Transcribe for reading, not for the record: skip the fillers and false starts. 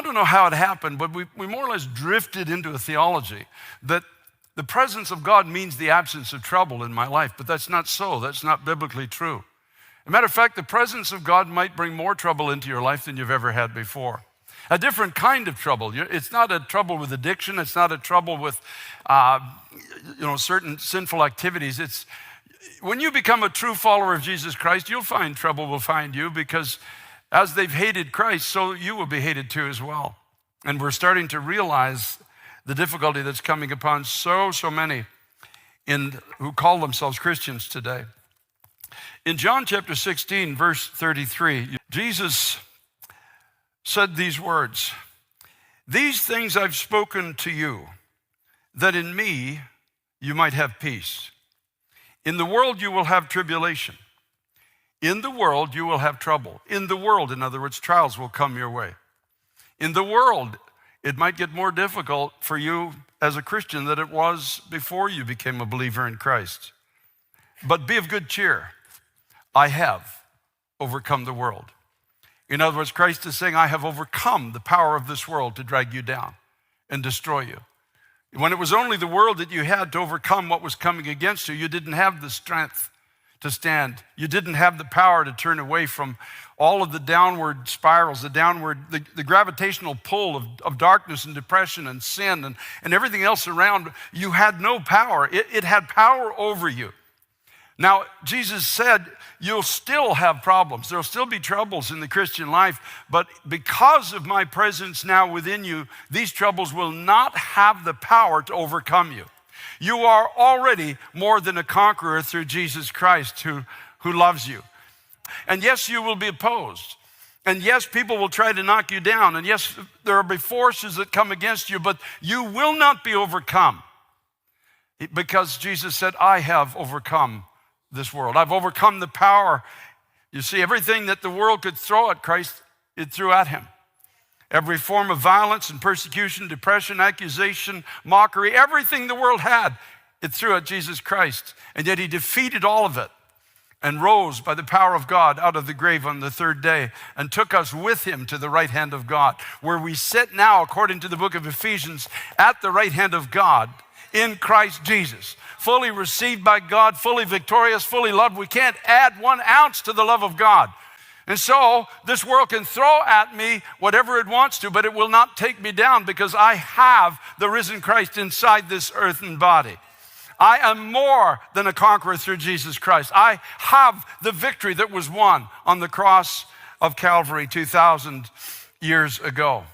I don't know how it happened, but we more or less drifted into a theology that the presence of God means the absence of trouble in my life, but that's not so. That's not biblically true. As a matter of fact, the presence of God might bring more trouble into your life than you've ever had before. A different kind of trouble. It's not a trouble with addiction. It's not a trouble with certain sinful activities. It's when you become a true follower of Jesus Christ, you'll find trouble will find you, because as they've hated Christ, so you will be hated too as well. And we're starting to realize the difficulty that's coming upon so many who call themselves Christians today. In John chapter 16, verse 33, Jesus said these words, "These things I've spoken to you, that in me you might have peace. In the world you will have tribulation. In the world you will have trouble." In the world, in other words, trials will come your way. In the world, it might get more difficult for you as a Christian than it was before you became a believer in Christ. But be of good cheer. I have overcome the world. In other words, Christ is saying, I have overcome the power of this world to drag you down and destroy you. When it was only the world that you had to overcome what was coming against you, you didn't have the strength to stand. You didn't have the power to turn away from all of the downward spirals, the gravitational pull of darkness and depression and sin and everything else around. You had no power. It had power over you. Now, Jesus said, you'll still have problems. There'll still be troubles in the Christian life, but because of my presence now within you, these troubles will not have the power to overcome you. You are already more than a conqueror through Jesus Christ who loves you. And yes, you will be opposed. And yes, people will try to knock you down. And yes, there will be forces that come against you, but you will not be overcome. Because Jesus said, I have overcome this world. I've overcome the power. You see, everything that the world could throw at Christ, it threw at him. Every form of violence and persecution, depression, accusation, mockery, everything the world had, it threw at Jesus Christ. And yet he defeated all of it and rose by the power of God out of the grave on the third day and took us with him to the right hand of God, where we sit now, according to the book of Ephesians, at the right hand of God in Christ Jesus, fully received by God, fully victorious, fully loved. We can't add 1 ounce to the love of God. And so this world can throw at me whatever it wants to, but it will not take me down because I have the risen Christ inside this earthen body. I am more than a conqueror through Jesus Christ. I have the victory that was won on the cross of Calvary 2,000 years ago.